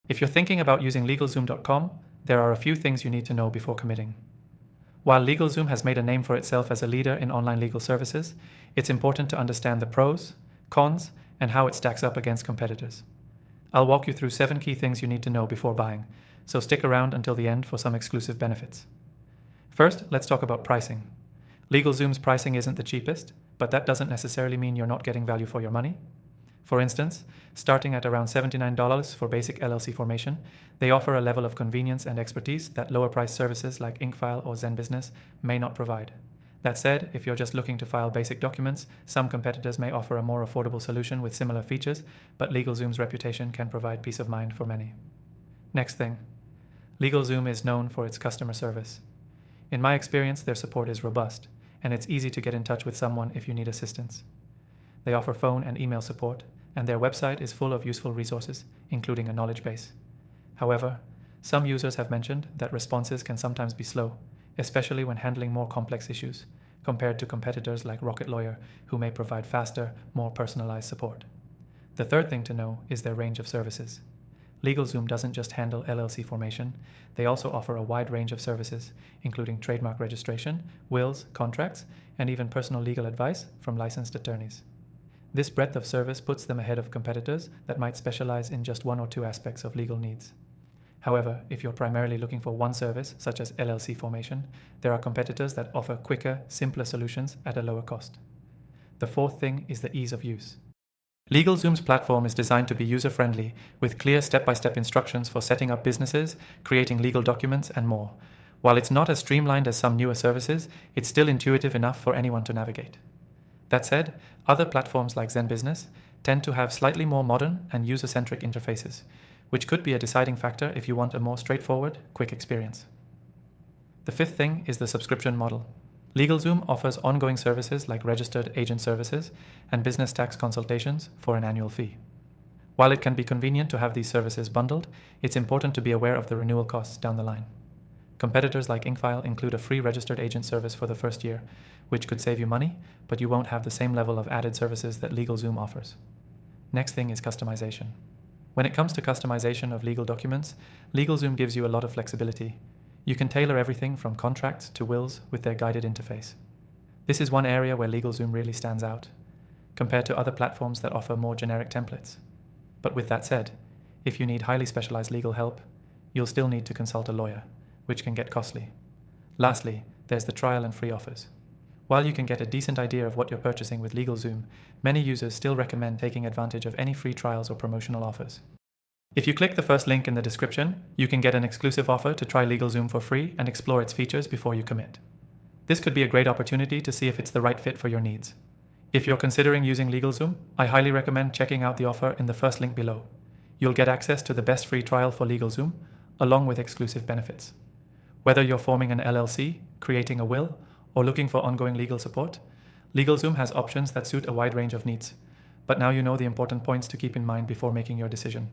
If you're thinking about using LegalZoom.com, there are a few things you need to know before committing. While LegalZoom has made a name for itself as a leader in online legal services, it's important to understand the pros, cons, and how it stacks up against competitors. I'll walk you through 7 key things you need to know before buying, so stick around until the end for some exclusive benefits. First, let's talk about pricing. LegalZoom's pricing isn't the cheapest, but that doesn't necessarily mean you're not getting value for your money. For instance, starting at around $79 for basic LLC formation, they offer a level of convenience and expertise that lower-priced services like InkFile or ZenBusiness may not provide. That said, if you're just looking to file basic documents, some competitors may offer a more affordable solution with similar features, but LegalZoom's reputation can provide peace of mind for many. Next thing, LegalZoom is known for its customer service. In my experience, their support is robust, and it's easy to get in touch with someone if you need assistance. They offer phone and email support, and their website is full of useful resources, including a knowledge base. However, some users have mentioned that responses can sometimes be slow, especially when handling more complex issues, compared to competitors like Rocket Lawyer, who may provide faster, more personalized support. The third thing to know is their range of services. LegalZoom doesn't just handle LLC formation, they also offer a wide range of services, including trademark registration, wills, contracts, and even personal legal advice from licensed attorneys. This breadth of service puts them ahead of competitors that might specialize in just one or two aspects of legal needs. However, if you're primarily looking for one service, such as LLC formation, there are competitors that offer quicker, simpler solutions at a lower cost. The fourth thing is the ease of use. LegalZoom's platform is designed to be user-friendly, with clear step-by-step instructions for setting up businesses, creating legal documents, and more. While it's not as streamlined as some newer services, it's still intuitive enough for anyone to navigate. That said, other platforms like ZenBusiness tend to have slightly more modern and user-centric interfaces, which could be a deciding factor if you want a more straightforward, quick experience. The fifth thing is the subscription model. LegalZoom offers ongoing services like registered agent services and business tax consultations for an annual fee. While it can be convenient to have these services bundled, it's important to be aware of the renewal costs down the line. Competitors like InkFile include a free registered agent service for the first year, which could save you money, but you won't have the same level of added services that LegalZoom offers. Next thing is customization. When it comes to customization of legal documents, LegalZoom gives you a lot of flexibility. You can tailor everything from contracts to wills with their guided interface. This is one area where LegalZoom really stands out, compared to other platforms that offer more generic templates. But with that said, if you need highly specialized legal help, you'll still need to consult a lawyer, which can get costly. Lastly, there's the trial and free offers. While you can get a decent idea of what you're purchasing with LegalZoom, many users still recommend taking advantage of any free trials or promotional offers. If you click the first link in the description, you can get an exclusive offer to try LegalZoom for free and explore its features before you commit. This could be a great opportunity to see if it's the right fit for your needs. If you're considering using LegalZoom, I highly recommend checking out the offer in the first link below. You'll get access to the best free trial for LegalZoom, along with exclusive benefits. Whether you're forming an LLC, creating a will, or looking for ongoing legal support, LegalZoom has options that suit a wide range of needs. But now you know the important points to keep in mind before making your decision.